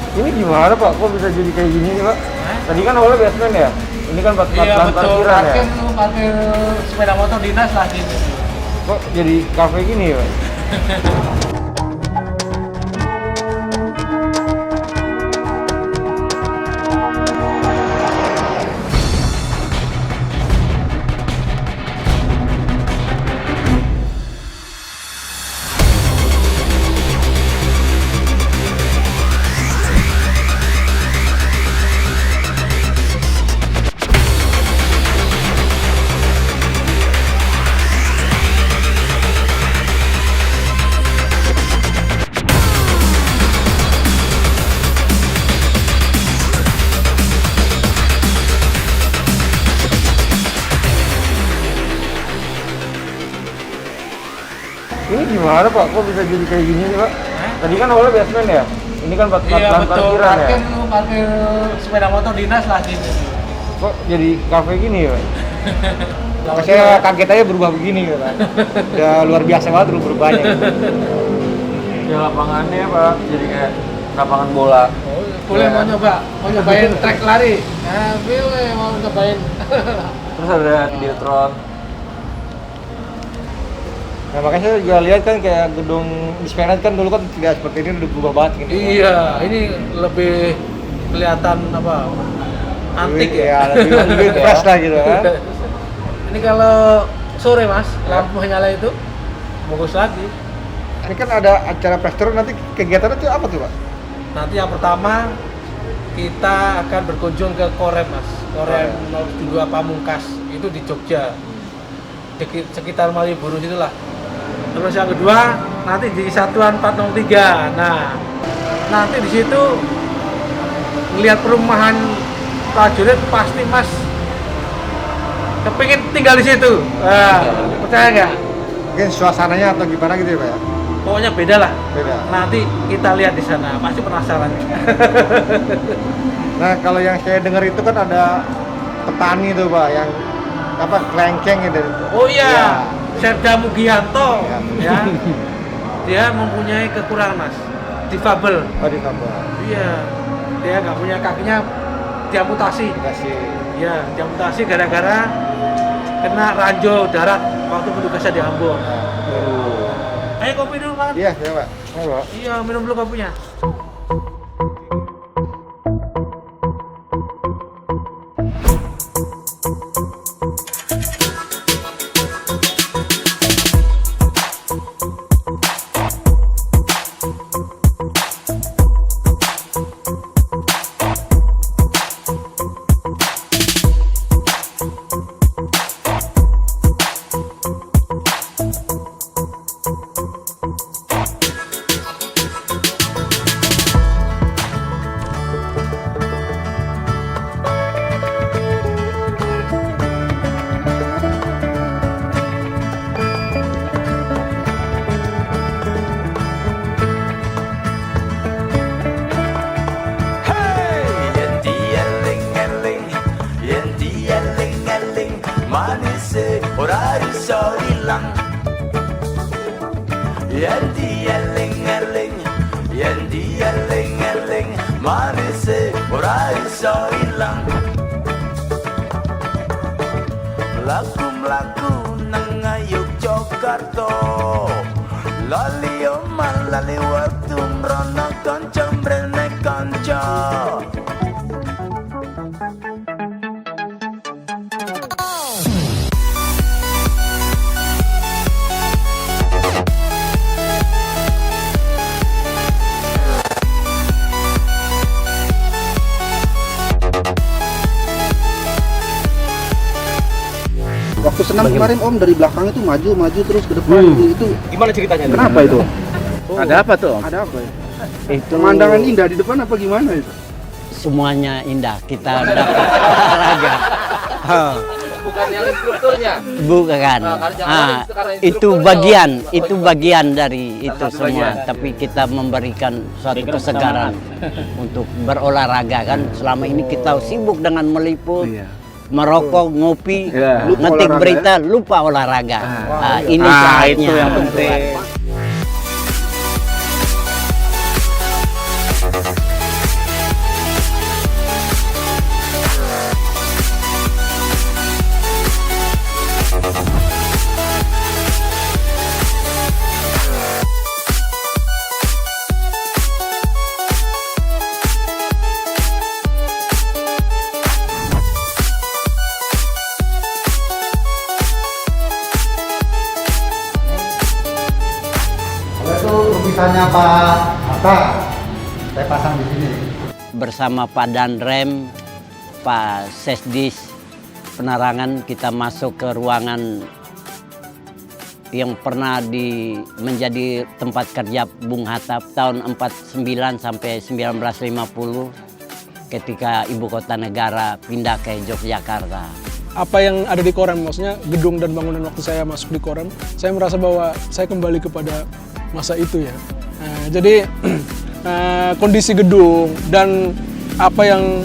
Ini gimana Pak? Kok bisa jadi kayak gini nih Pak? Tadi kan awalnya basement ya? Ini kan Iya betul, parkiran ya? parkir sepeda motor dinas lah gitu. Kok jadi kafe gini ya Pak? Ini gimana Pak? Kok bisa jadi kayak gini nih Pak? Tadi kan awalnya basement ya? Ini kan Iya betul, parkiran ya? parkir sepeda motor dinas lah gitu. Kok jadi kafe gini ya Pak? Saya kaget aja berubah begini gitu kan. Udah luar biasa banget berubahnya gitu. Ya lapangannya Pak, jadi kayak lapangan bola. Oh, boleh Ya. mau nyobain trek lari. Nah, boleh mau nyobain. Terus ada Videotron. Nah makanya saya juga lihat kan kayak gedung Dispenat kan dulu kan tidak seperti ini, udah berubah banget gini. Iya, ini lebih kelihatan apa? Antik ya. Lebih fresh lah gitu kan. Ini kalau sore Mas, lampu nyala itu bagus lagi. Ini kan ada acara press tour, nanti kegiatannya itu apa tuh Pak? Nanti yang pertama kita akan berkunjung ke Korem Mas. Korem 02 Pamungkas itu di Jogja. Sekitar Malioboro itulah. Terus yang kedua nanti di Satuan 403. Nah, nanti di situ melihat perumahan prajurit pasti Mas kepingin tinggal di situ. Percaya nggak? Mungkin suasananya atau gimana gitu ya Pak ya? Pokoknya beda lah. Beda. Nanti kita lihat di sana, pasti penasaran. Nah kalau yang saya dengar itu kan ada petani tuh Pak, yang apa kelengkeng gitu. Oh iya, Serda Mugianto, Ya. ya. Dia mempunyai kekurangan Mas, difabel. Oh di kampung. Iya, dia nggak punya kakinya, diamputasi. Dikasih. Iya, diamputasi gara-gara kena ranjau darat waktu petugasnya di Ambon. Ayo kopi dulu Mas. Iya, ya Pak. Ayo Pak. Iya, minum dulu kopinya. Ora iso ilang yen dieling-eling manise ora iso ilang mlaku-mlaku nang Yogyakarta lali omah lali wektu mrono kanca mrene kanca. Waktu senam kemarin Om dari belakang itu maju terus ke depan itu Gimana ceritanya? kenapa itu? Ada apa tuh? Ada apa ya? Itu Pemandangan indah di depan apa gimana itu? semuanya indah. Kita dapat olahraga. Bukan yang instrukturnya. Bukan. Itu bagian dari itu semua. Tapi kita memberikan suatu kesegaran untuk berolahraga kan. Selama ini kita sibuk dengan meliput, merokok, ngopi, ngetik berita, lupa olahraga. Ini saatnya. Itu yang penting. Pak Hatta, saya pasang di sini. Bersama Pak Danrem, Pak Sesdis Penerangan, kita masuk ke ruangan yang pernah menjadi tempat kerja Bung Hatta tahun 49 sampai 1950 ketika ibu kota negara pindah ke Yogyakarta. Apa yang ada di Korem, maksudnya gedung dan bangunan waktu saya masuk di Korem, saya merasa bahwa saya kembali kepada masa itu ya. Nah, jadi kondisi gedung dan apa yang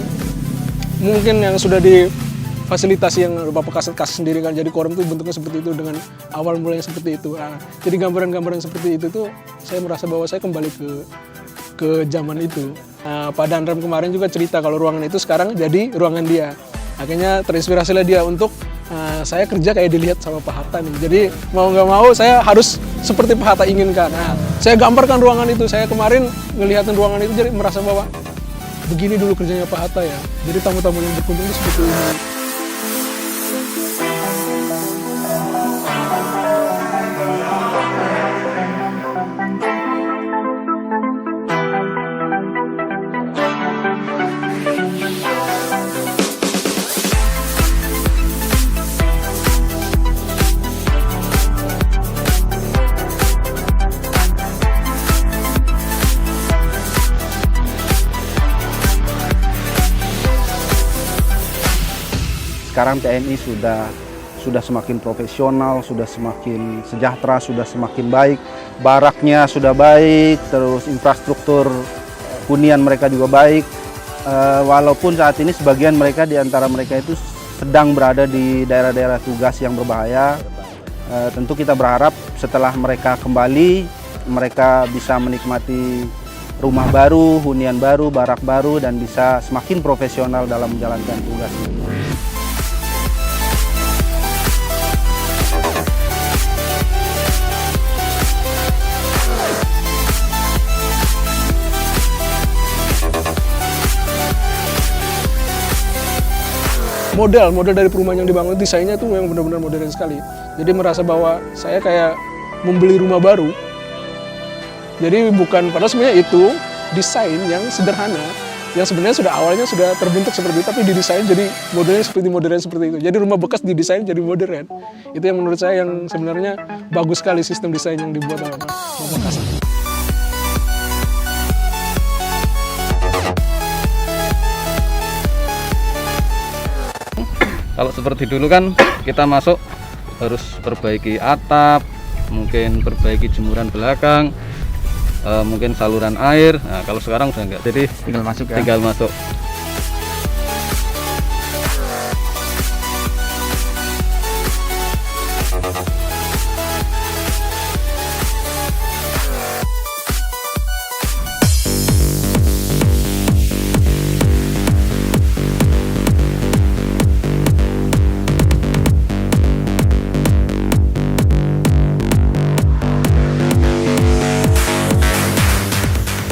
mungkin yang sudah difasilitasi yang Bapak kasih sendiri kan, jadi Korem itu bentuknya seperti itu dengan awal mulanya seperti itu. Nah, jadi gambaran-gambaran seperti itu tuh saya merasa bahwa saya kembali ke zaman itu. Pak Danrem kemarin juga cerita kalau ruangan itu sekarang jadi ruangan dia. Akhirnya terinspirasilah dia untuk saya kerja kayak dilihat sama Pak Hatta nih. Jadi mau nggak mau saya harus seperti Pak Hatta inginkan. Nah, saya gambarkan ruangan itu. Saya kemarin ngelihatin ruangan itu jadi merasa bahwa begini dulu kerjanya Pak Hatta ya. Jadi tamu-tamu yang berkunjung itu seperti ini. Sekarang TNI sudah semakin profesional, sudah semakin sejahtera, sudah semakin baik. Baraknya sudah baik, terus infrastruktur hunian mereka juga baik. Walaupun saat ini sebagian mereka di antara mereka itu sedang berada di daerah-daerah tugas yang berbahaya. Tentu kita berharap setelah mereka kembali, mereka bisa menikmati rumah baru, hunian baru, barak baru, dan bisa semakin profesional dalam menjalankan tugas ini. Model dari perumahan yang dibangun, desainnya itu memang benar-benar modern sekali. Jadi merasa bahwa saya kayak membeli rumah baru. Jadi bukan, padahal sebenarnya itu desain yang sederhana, yang sebenarnya sudah awalnya sudah terbentuk seperti itu, tapi didesain jadi modelnya seperti modern seperti itu. Jadi rumah bekas didesain jadi modern. Itu yang menurut saya yang sebenarnya bagus sekali sistem desain yang dibuat oleh Bapak Kasat. Kalau seperti dulu kan kita masuk harus perbaiki atap, mungkin perbaiki jemuran belakang, mungkin saluran air. Nah, kalau sekarang udah enggak, jadi Tinggal masuk ya. tinggal masuk.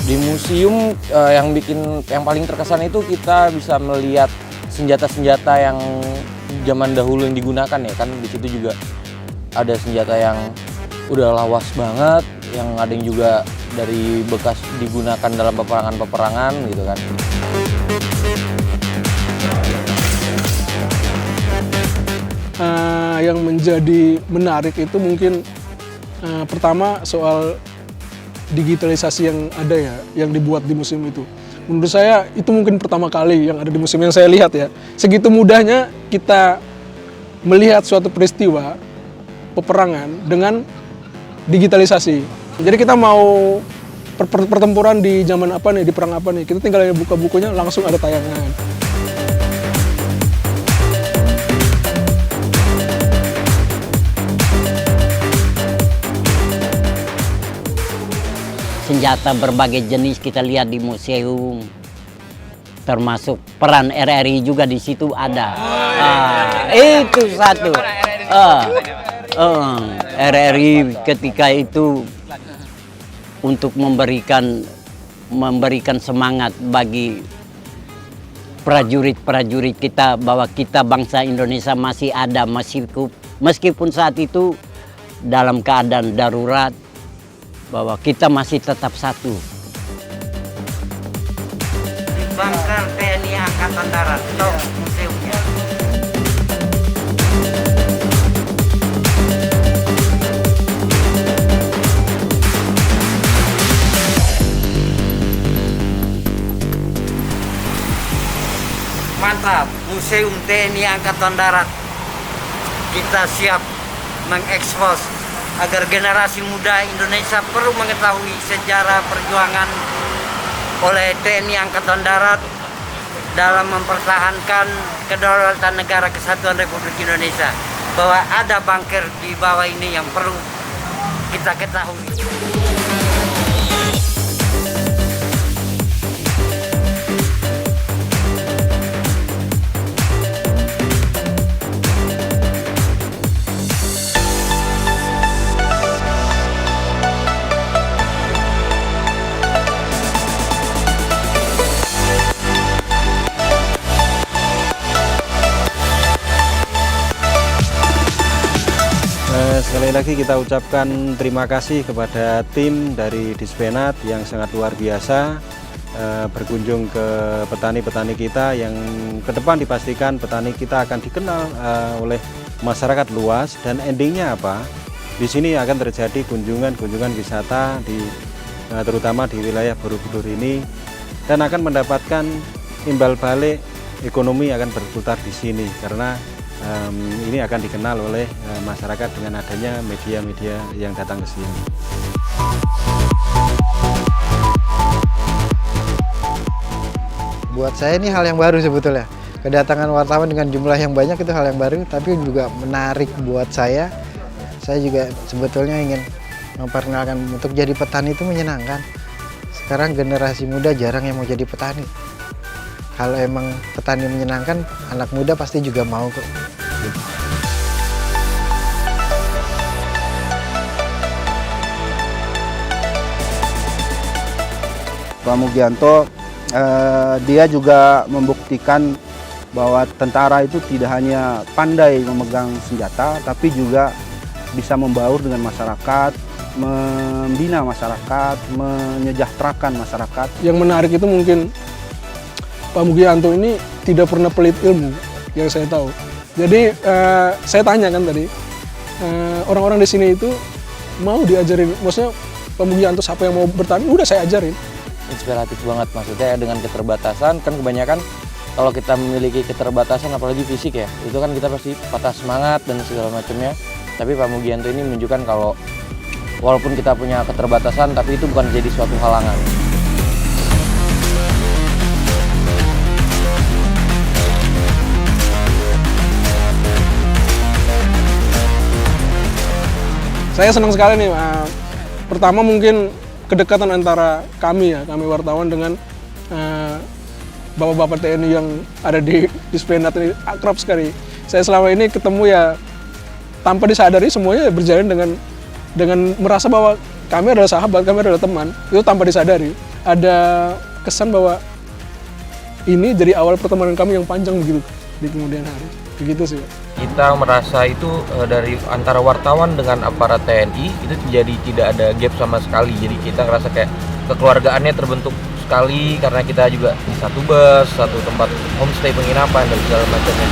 Di museum yang paling terkesan itu kita bisa melihat senjata-senjata yang zaman dahulu yang digunakan ya kan. Di situ juga ada senjata yang udah lawas banget, yang ada yang juga dari bekas digunakan dalam peperangan-peperangan gitu kan. Yang menjadi menarik itu mungkin pertama soal digitalisasi yang ada ya, yang dibuat di museum itu. Menurut saya itu mungkin pertama kali yang ada di museum yang saya lihat ya. Segitu mudahnya kita melihat suatu peristiwa peperangan dengan digitalisasi. Jadi kita mau pertempuran di zaman apa nih, di perang apa nih, kita tinggal buka bukunya langsung ada tayangan. Senjata berbagai jenis kita lihat di museum, termasuk peran RRI juga di situ ada. Itu satu. RRI ketika itu untuk memberikan semangat bagi prajurit-prajurit kita bahwa kita bangsa Indonesia masih ada, meskipun saat itu dalam keadaan darurat, bahwa kita masih tetap satu. Bunker TNI Angkatan Darat, toh museumnya. Mantap, Museum TNI Angkatan Darat. Kita siap mengekspos agar generasi muda Indonesia perlu mengetahui sejarah perjuangan oleh TNI Angkatan Darat dalam mempertahankan kedaulatan negara kesatuan Republik Indonesia. Bahwa ada bunker di bawah ini yang perlu kita ketahui. Sekali lagi kita ucapkan terima kasih kepada tim dari Dispenat yang sangat luar biasa berkunjung ke petani-petani kita yang ke depan dipastikan petani kita akan dikenal oleh masyarakat luas, dan endingnya apa? Di sini akan terjadi kunjungan wisata terutama di wilayah Borobudur ini, dan akan mendapatkan imbal balik ekonomi akan berputar di sini karena ini akan dikenal oleh masyarakat dengan adanya media-media yang datang ke sini. Buat saya ini hal yang baru sebetulnya. Kedatangan wartawan dengan jumlah yang banyak itu hal yang baru, tapi juga menarik buat saya. Saya juga sebetulnya ingin memperkenalkan untuk jadi petani itu menyenangkan. Sekarang generasi muda jarang yang mau jadi petani. Kalau emang petani menyenangkan, anak muda pasti juga mau kok. Pak Mugianto dia juga membuktikan bahwa tentara itu tidak hanya pandai memegang senjata, tapi juga bisa membaur dengan masyarakat, membina masyarakat, menyejahterakan masyarakat. Yang menarik itu mungkin Pak Mugianto ini tidak pernah pelit ilmu yang saya tahu. Jadi saya tanya kan tadi, orang-orang di sini itu mau diajarin, maksudnya Pak Mugianto siapa yang mau bertani, udah saya ajarin. Inspiratif banget, maksudnya dengan keterbatasan kan kebanyakan kalau kita memiliki keterbatasan apalagi fisik ya, itu kan kita pasti patah semangat dan segala macamnya. Tapi Pak Mugianto ini menunjukkan kalau walaupun kita punya keterbatasan tapi itu bukan jadi suatu halangan. Saya senang sekali nih, pertama mungkin kedekatan antara kami wartawan dengan bapak-bapak TNI yang ada di Dispenat ini akrab sekali. Saya selama ini ketemu ya tanpa disadari semuanya berjalan dengan merasa bahwa kami adalah sahabat, kami adalah teman, itu tanpa disadari. Ada kesan bahwa ini jadi awal pertemanan kami yang panjang begitu di kemudian hari, begitu sih. Kita merasa itu dari antara wartawan dengan aparat TNI itu jadi tidak ada gap sama sekali. Jadi kita ngerasa kayak kekeluargaannya terbentuk sekali karena kita juga di satu bus, satu tempat homestay penginapan dan segala macamnya.